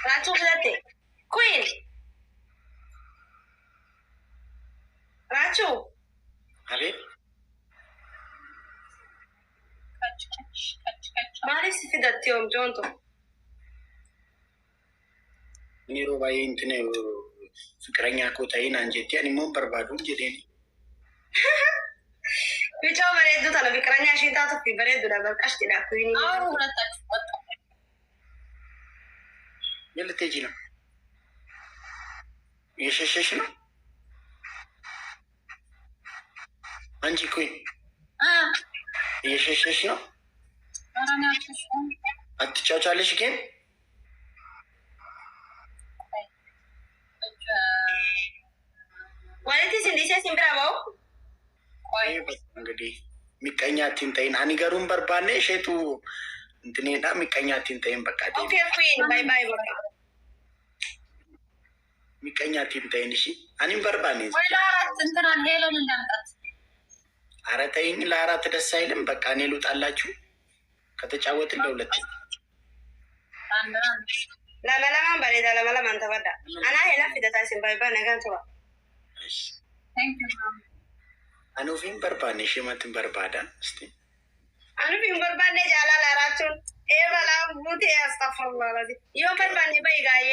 Rachuu filatte. Queen. Rachuu. Habib. Maaliif si fidatte omjoontu? Ni robaayee intine fikiranyaa koo ta'ee naan jettee ani immoo barbaaduun jedheeni. Bicoo bareeddu tana fikiranyaa ishee taatu fi bareeddudha barqashtiidha Queen. የልትሄጂ ነው? እየሸሸሽ ነው አንቺ? ኩኝ እየሸሸሽ ነው? አትጫውቻለሽ ጌም? ወለቲስ እንዲሴ ሲምብራባው እንግዲህ ሚቀኛ አትንተይን አኒገሩን በርባኔ ሼቱ እንትኔና ሚቀኛ አትንተይን በቃ ኦኬ ኩኝ ባይ ባይ በቃ ሚቀኛ አትንተይን እሺ አኒም በርባኔ ወይ ለአራት እንትና ሄሎን እንዳንጣት አረተይኝ ለአራት ደስ አይልም በቃ እኔ ልውጣላችሁ ከተጫወትን ለሁለት ለመለማን በሌላ ለመለማን ተበዳ አና ሄላ ፊደታ ሲምባይባ ነገን ተባ አኑፊን በርባኔ ሽመትን በርባዳ እስቲ አኑፊን በርባኔ ጃላ ለአራችሁን ኤበላም ቡቴ ያስጠፋላላዚ ይኸው በርባኔ በይጋዬ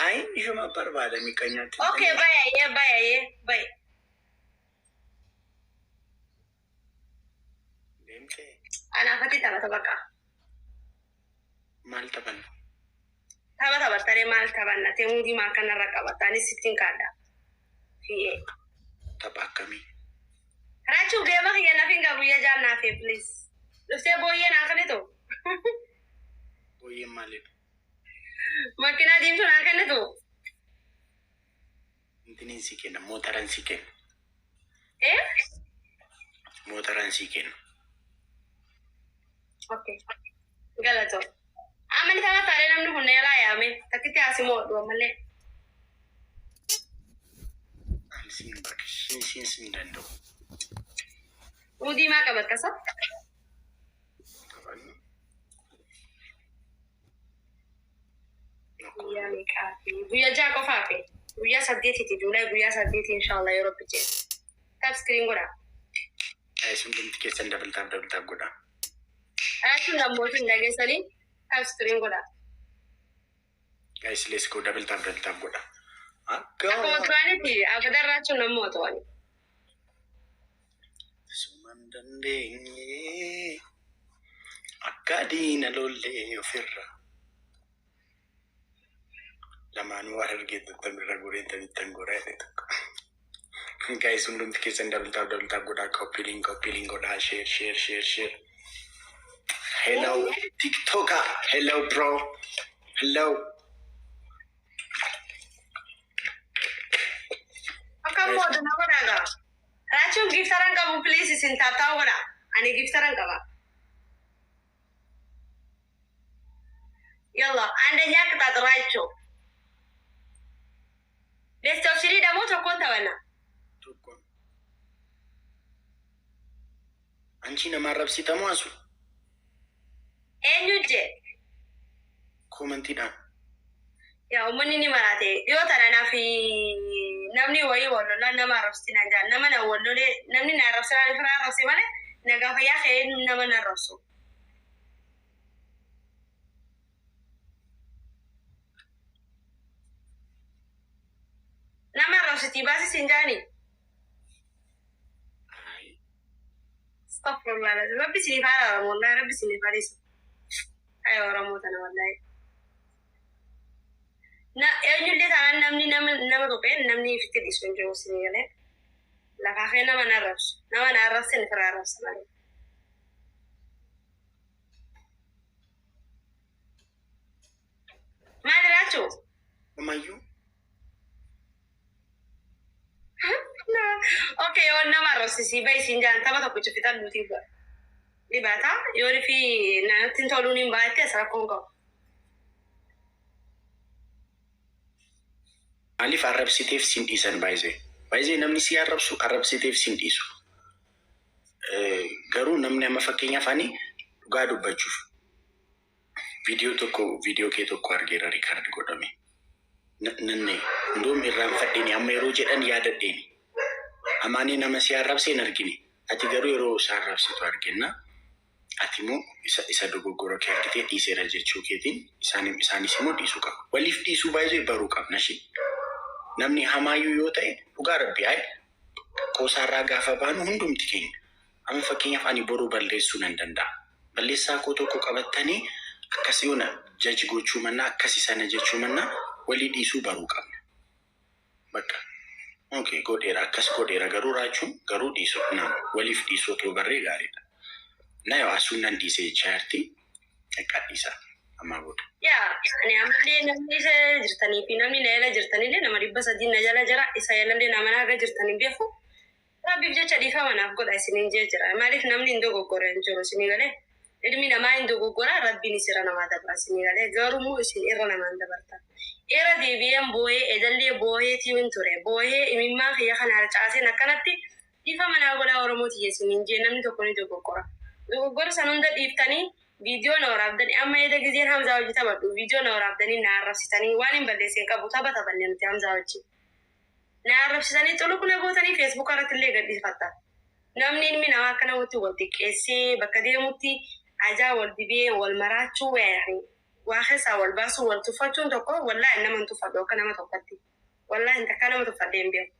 አይ ይሁማ በርባዳ ሚቀኛት ኦኬ ባያዬ ባይ አና ፈቲ ተበተ በቃ ማልተበን ተበተ በርተሬ ማልተበና ተሙዲ ማከነ ረቀበታኒ ሲቲን ካዳ ፊዬ ተባከሚ ራቹ ገበህ የነፊን ጋቡ የጃናፌ ፕሊዝ ለሴ ቦዬን አከለቶ ቦዬ ማለት መኪና ዲምቱን አከለቶ እንትኔን ሲኬን ሞተረን ሲኬን ሞተረን ሲኬን ኦኬ ገለቶ አመን ታታሬ ነምኑ ሁነ ያላ ያሜ ተክቲ አሲሞ ወመለ አንሲን ባክሽ ሲን እንደው ሙዲ ማቀበከሰ ያኔ ካፊ ጉያ ጃቆ ፋፌ ጉያ ሰዴት ዱላይ ጉያ ሰዴት ኢንሻአላህ ዩሮፕ ጄ ታፕ ስክሪን ጎዳ አይሱን ድምትከሰ እንደብልታ ጎዳ አያችሁ ነሞቱ እንደገሰሊ ታፕ ስክሪን ጎዳ ጋይስ ሌትስ ጎ ደብል ታፕ ጎዳ አቆጥራኒቲ አገደራችሁ ነሞቷኒ ሱመንደንዴ አካዲነ ሎሌ ኦፊራ ለማኑ አርጌ ተምረጉሬ ተንጎራ አይተክ ጋይስ ሁሉም ትኬስ ደብል ታፕ ጎዳ ኮፒ ሊንክ ጎዳ ሼር Hello, TikToker. Hello, bro. Hello. Akamu ada nama naga. Racu giftaran kamu please sinta tahu mana? Ani giftaran kamu. Yalla, anda nya kita teracu. Desktop sini damu cokon tawana. Cokon. Anci nama Arab si tamu asu. Enyuje. Komentina. Ya umani ni marate. Yo tanana fi namni wai wallo la nama rafsi nanja. Nama na wallo le namni na rafsi la fara rafsi male. Naga faya khair nama na rafsu. Nama rafsi tibasi sinjani. Astagfirullah. Rabbi sini fara ramona. Rabbi sini faris. Ayo ramona wallahi. Na enyulle tanan namni nama topen namni fikir isunjo sini gale. La kahe nama na rafs ni fara rafs male. Madaracho. Mayu. Okay, on nama rafs si bai sinjan taba to kuchu fitan muti ba. Libata yori fi na tintoluni mbaate sa kongo. Alif Arab Sitif Sindisan Baize namni si Arab Sitif Sindisu. Garu namni ama fakkeenya fani dhugaa dubbachuuf. Viidiyoo kee tokko argeera riikaard godhame. Nanne ndoom irraan fadheeni amma yeroo jedhan yaadadheeni. Amaanii nama si arrabseen argine. Ati garuu yeroo si arrabsitu arginna. Ati immoo isa dogoggora kee argitee dhiiseera jechuu keetiin isaanis immoo dhiisuu qabu. Waliif dhiisuu baay'ee baruu qabna shi. Namni hamaayyuu yoo ta'e dhugaa rabbi qoosaarraa gaafa baanu hundumti keenya. Amma fakkeenyaaf ani boruu balleessuu nan danda'a. Balleessaa koo tokko qabattanii akkasii yoona jaji gochuu mannaa akkasii sana jechuu mannaa walii dhiisuu baruu qabna. Bakka. Okay, godheera akkas godheera garuu raachuun garuu dhiisuu waliif dhiisuu otoo barree gaariidha. Na yoo asuun nan dhiisee chaartii akka dhiisa amma booda. Ani ammallee namni isa jirtanii fi namni na jala jirtanillee nama 300 na jala jira isa yalallee nama naaga jirtanii beeku. Rabbiif jecha dhiifama naaf godha isiniin jira. Maaliif namni hin dogoggora hin jiru isinii galee? Ilmi namaa hin dogoggora rabbiin isira namaa dabra isinii galee garuu isin irra namaan dabarta. Era deebi'een boo'ee edallee boo'eetii hin ture. Boo'ee imimmaa kiyya kana harcaaseen akkanatti dhiifama naa godhaa Oromooti isiniin jee namni tokko ni dogoggora. Dogoggora san hunda dhiiftanii viidiyoo na waraabdanii amma eda gizeen Hamzaa hojii taphadhu viidiyoo na waraabdanii na arrabsitanii waan hin balleesseen qabu taphatanne nuti Hamzaa hojii. Na arrabsitanii xulu kuna gootanii Facebook irratti illee gadhiifatta. Namni ilmi namaa akka namatti wal xiqqeessee bakka deemutti ajaa wal dibee wal maraachuu waa keessaa wal baasuu wal tuffachuun tokko wallaahi nama hin tuffadhu akka nama tokkotti. Wallaahi takka nama tuffadhee hin beeku.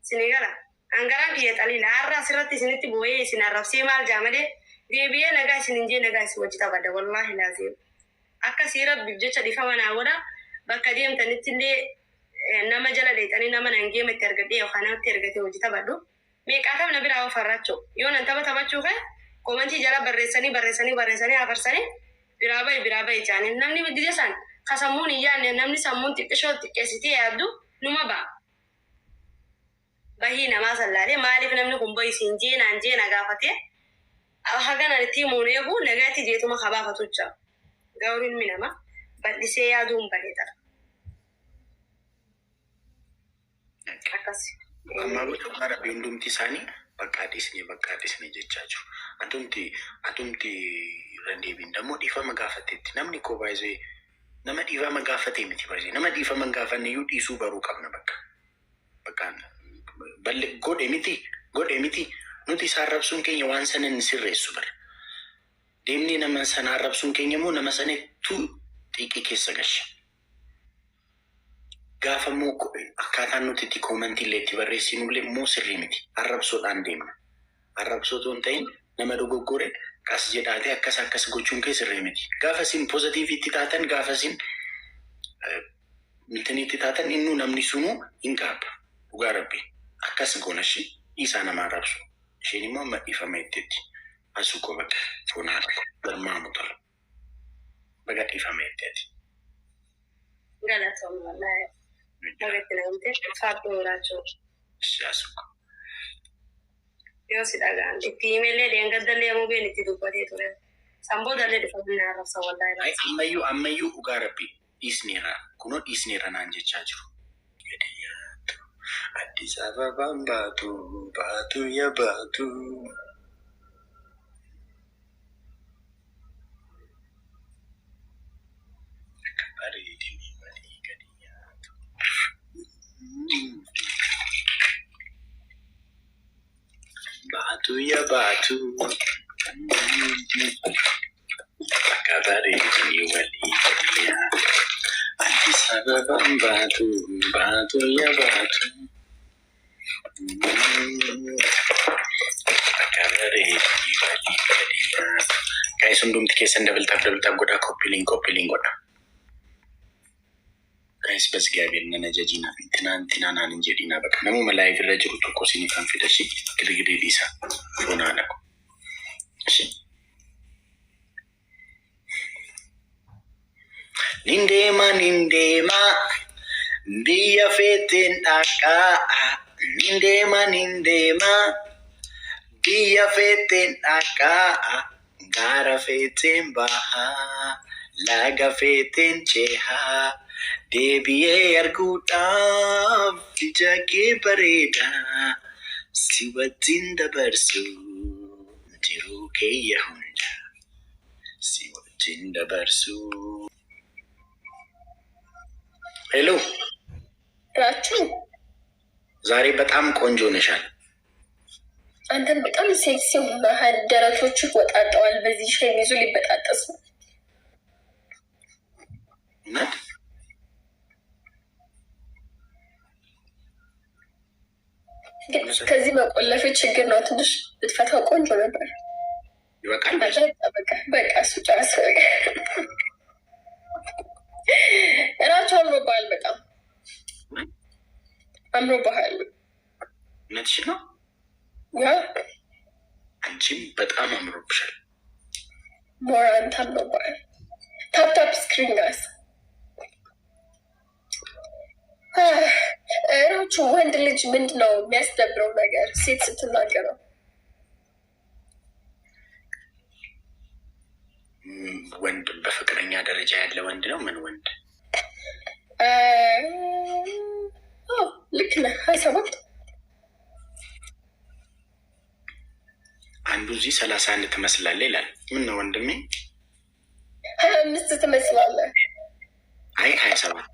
Isinii gala hangaraan kiyya xaliila har'a asirratti isinitti bu'ee isin arrabsee maal jaamalee deebi'ee nagaa isiniin jee nagaa isin wajji taphadha wallaahi laazeem. Akka siirabbiif jecha dhiifama naa godha bakka deemtanitti illee nama jala dheexanii nama nan geematti argadhee yookaan namatti argatee hojii taphadhu. Meeqaatam na biraa ofarraachuu yoo nan taphachuu ka'e koomantii jala barreessanii afarsanii biraa ba'i jaaniin namni gidee san kasammuun hin yaadne namni sammuun xiqqishoo xiqqeessitee yaaddu numa ba'a. Bahii namaa sallaalee maaliif namni kun boyisiin jeena gaafatee haganaan itti himuun eegu nagaatti jeetuma kabaafatu jira. Garuu ilmi namaa bal'isee yaaduun bareeda. Akkasi. Amma gocha rabbii hundumti isaanii bakka dhiisnee jechaa jiru. Atumti randeebiin dammoo dhiifama gaafateetti namni koo baay'ee nama dhiifama gaafatee miti baay'ee nama dhiifama gaafanne iyyuu dhiisuu baruu qabna bakka godhe miti nuti isaan arrabsuun keenya waan sana hin sirreessu bara. Deemnee nama sana arrabsuun keenya immoo nama sanattuu xiiqii keessa gasha. Gaafa immoo akkaataan nuti itti koomantii illee itti barreessinullee immoo sirrii miti. Arrabsoodhaan deemna. Arrabsootu hin ta'in nama dogoggore qas jedhaatee akkas gochuun kee sirrii miti. Gaafa isin poozitiiviitti taatan gaafa isin mitiniitti taatan innuu namni sunuu hin gaabba. Dhugaa rabbi akkas goonashi dhiisaa nama arrabsu. Isheen immoo amma dhiifama itteetti. Asuu koo bakka foonaa galmaamu tola. Baga dhiifama itteetti. Galatoon wallaahi. Bagetti namtee faadhuu jiraachuu. Asuu koo. Yoo si dhagaan itti himeellee deengaddallee mubeen itti dubbatee ture. Samboodallee dhufanii arrabsa wallaahi. Ammayyuu dhugaa rabbi dhiisneera. Kunoo dhiisneera naan jechaa jiru. Addis Ababaan baatu ya baatu. Bareedinii walii gadi yaatu. Baatu ya baatu. Akka bareedinii walii gadi yaatu. Addis Ababaan baatu ya baatu. Guys, hundumti keessan dabaltaaf godhaa koppiliin godha. Guys, bas gaabiin nana jajina tinaan hin jedhina bakka namuma laayif irra jiru tokko sinii kan fidashi girgidee dhiisa foonaa dhaqu. Nindeema biyya feeteen dhaqaa. Nindeema biyya feeteen dhaqaa. Gaara feeteen bahaa. Laga feeteen cehaa. Deebi'ee arguudhaaf ija kee bareedaa. Si wajjin dabarsu jiruu keeyya hunda. Si wajjin ሲንደበርሱ ሄሎ ራችሁ ዛሬ በጣም ቆንጆ ነሻል። አንተም በጣም ሴክሲ ሆነሃል። ደረቶቹ ወጣጠዋል። በዚህ ሸሚዙ ሊበጣጠስ ነው። እውነት ግን ከዚህ መቆለፍ ችግር ነው። ትንሽ ብትፈታው ቆንጆ ነበር። ይበቃል። በቃ እሱ ጨርስ። እራቸው አምሮብሃል። በጣም አምሮብሃል። እውነትሽ ነው። ያ አንቺም በጣም አምሮብሻል። ሞራ አንተ አምሮብሃል። ታፕታፕ ስክሪን ጋስ እራችሁ ወንድ ልጅ ምንድን ነው የሚያስደብረው ነገር ሴት ስትናገረው? ወንድ በፍቅረኛ ደረጃ ያለ ወንድ ነው። ምን ወንድ? ልክ ነህ። 27 አንዱ እዚህ 31 ትመስላለህ ይላል። ምን ነው ወንድሜ? 25 ትመስላለህ። አይ 27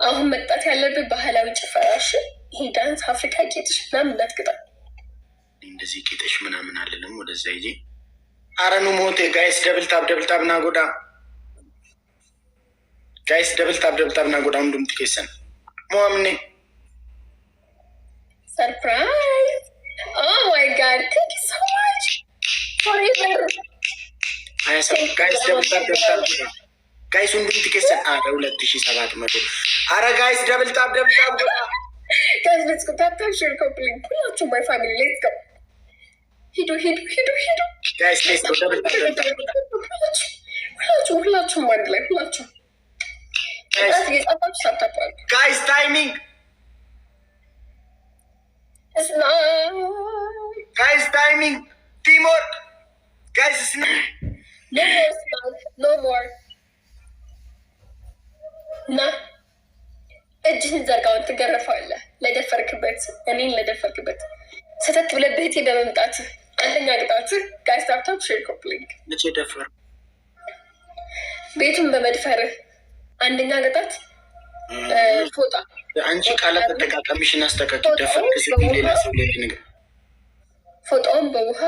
አሁን መጣት ያለብህ ባህላዊ ጭፈራሽ፣ ይሄ ዳንስ፣ አፍሪካ ጌጥሽ ምናምን እንዳትገጣ። እንደዚህ ጌጥሽ ምናምን አለንም ወደዛ ይዜ አረኑ ሞቴ ጋይስ ደብልታብ ናጎዳ ጋይስ ደብልታብ ናጎዳ ሁንዱም ትኬሰን ሞምኔ ሰርፕራይዝ። ኦ ማይ ጋድ ቴንክ ዩ ሶ ማች ፎሬቨር። ጋይስ ደብልታብ ጋይስ ሁንዱም ትኬሰን 2700 አረ ጋይስ ደብልታብ ጎዳ ጋይስ ሌትስ ጎ ታፕ ታፕ ሼር ኮምፕሊት ሁላችሁ ማይ ፋሚሊ ሌትስ ጎ ሂዱ ጋይስ ሌትስ ጎ ደብልታብ ሁላችሁም አንድ ላይ ሁላችሁ የጻፋችሁ ሳታውቁ ጋይስ ታይሚንግ ጋይስ ታይሚንግ ቲሞር ጋይስ ኖ ሞር እና እጅህን ዘርጋውን ትገረፋለህ። ለደፈርክበት እኔን ለደፈርክበት ሰተት ብለህ ቤቴ በመምጣት አንደኛ ቅጣትህ ጋይስ ታፕ ታፕ ሼር ኮምፕሊት። መቼ ደፈር? ቤቱን በመድፈርህ አንደኛ ቅጣት ፎጣ። አንቺ ቃላት አጠቃቀምሽን አስተካክል። ደፈርክ ስትይ ሌላ ሰው ሌላ ነገር። ፎጣውን በውሃ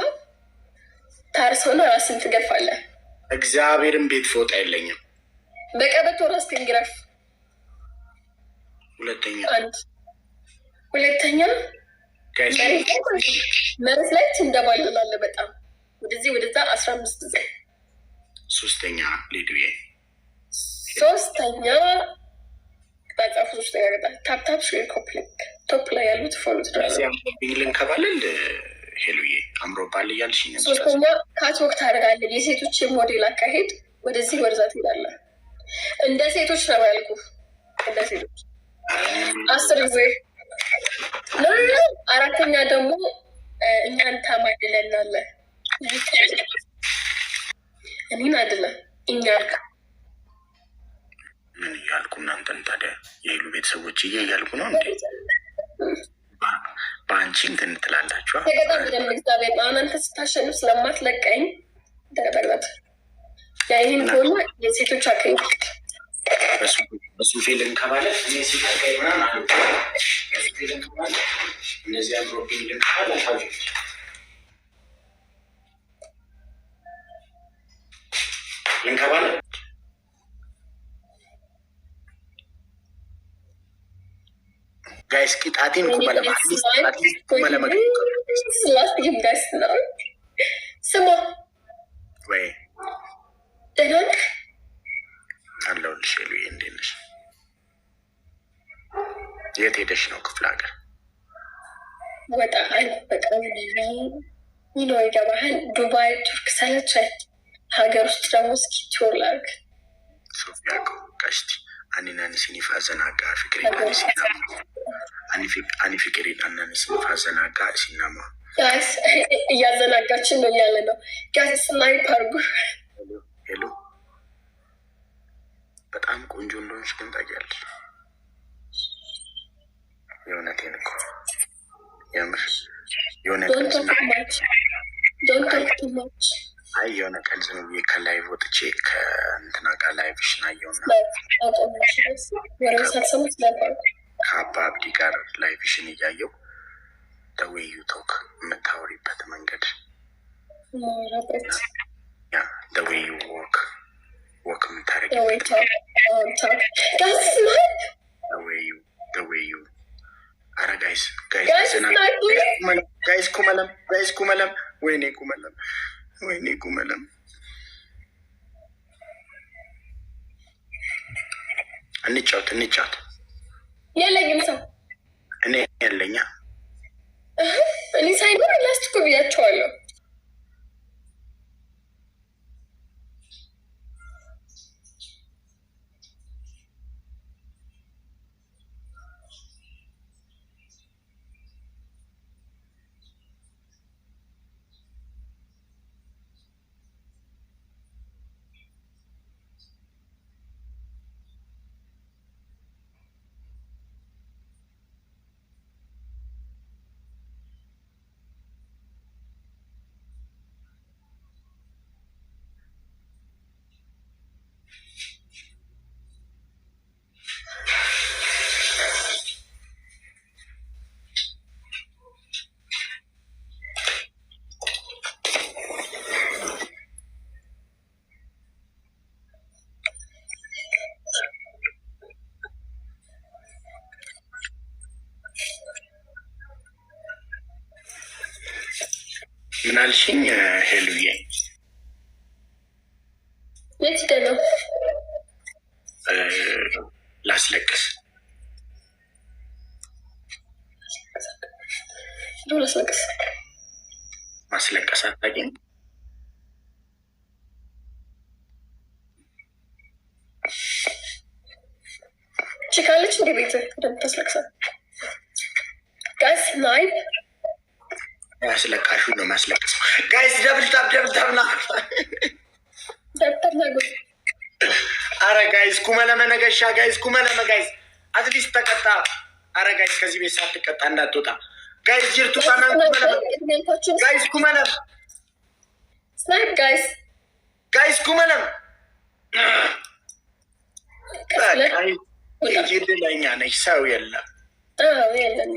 ታርሰውና ራስን ትገርፋለህ። እግዚአብሔርን ቤት ፎጣ የለኝም። በቀበቶ ራስህን ግረፍ። ሁለተኛ መሬት ላይ ትንደባለላለህ በጣም ወደዚህ ወደዛ 15 ጊዜ። ሶስተኛ ሌዱዬ ጣጻፉ ሶስተኛ ገጣ ታፕታፕ ሼር ኮምፕሊት ቶፕ ላይ ያሉት ፎሎ ትደረግ ልንከባለል ሄሉዬ አምሮባል እያልሽ። ሶስተኛ ካትወክ ታደርጋለህ። የሴቶች ሞዴል አካሄድ ወደዚህ ወደዛ ትሄዳለህ። እንደ ሴቶች ነው ያልኩህ። እንደ ሴቶች 10 ጊዜ። አራተኛ ደግሞ እኛን ታማድለናለህ። እኔን አይደለም እኛን። ምን እያልኩ እናንተን ታዲያ የሄሉ ቤተሰቦች እያልኩ ነው እንዴ? በአንቺ እንትን ትላላችኋ። ተገጣም ደም እግዚአብሔር አንተ ስታሸንፍ ስለማትለቀኝ ተገጣለት ይህን ከሆነ የሴቶች አካሄድ በሱፌ ልንከባለ ሲጠቀይ ምናምን አሉ። በሱፌ ልንከባለ እነዚህ አምሮብኝ ልንከባለ ልንከባለ ጋይስ ቂጣቴን ስማ ወይ ደህና ነህ? አለሁልሽ ሄሉዬ፣ እንዴት ነሽ? የት ሄደሽ ነው? ክፍለ ሀገር ወጣ በጣም ይኖ ይገባሃል። ዱባይ፣ ቱርክ ሰለቸኝ። ሀገር ውስጥ ደግሞ እስኪ ቱር ላድርግ። ሶፊያ ቀሽቲ አኒናኒ ሲኒፋ ዘናጋ ፍቅሬ አኒ ፍቅሬን አናኒ ሲኒፋ ዘናጋ ሲናማ ጋይስ እያዘናጋችን ነው እያለ ነው። ጋይስ ስናይፕ አድርጉ። ሄሎ በጣም ቆንጆ እንደሆንሽ ግን ታውቂያለሽ። የእውነቴን እኮ የምር የሆነ አይ የሆነ ቀን ዝም ብዬ ከላይቭ ወጥቼ ከእንትና ጋር ላይቭሽን አየውና ከአባ አብዲ ጋር ላይቭሽን እያየው ደዌዩ ቶክ የምታወሪበት መንገድ ደዌዩ ወክ የምታደርጊበት ደዌዩ አረ ጋይስ ኩመለም ወይኔ ኩመለም እንጫወት የለኝም ሰው እኔ ያለኛ እኔ ሳይኖር ላስቲኮ ብያቸዋለሁ። ምን አልሽኝ ሄሉዬ? የት ሄደህ ነው? ላስለቅስ ማስለቀስ አታውቂም? ችካለች እንደ ቤት እንደምታስለቅሳት ጋይስ ላይ ያስለቃሹ ነው ማስለቅሰው። ጋይስ ደብልታብ ና አረ ጋይስ ኩመለመ ነገሻ ጋይስ ኩመለመ ጋይስ አትሊስት ተቀጣ። አረ ጋይስ ከዚህ ቤት ሳትቀጣ እንዳትወጣ ጋይስ። ጅርቱ ታናን ጋይስ ኩመለም ስናይፕ ጋይስ ኩመለም ጅድለኛ ነች። ሰው የለም የለም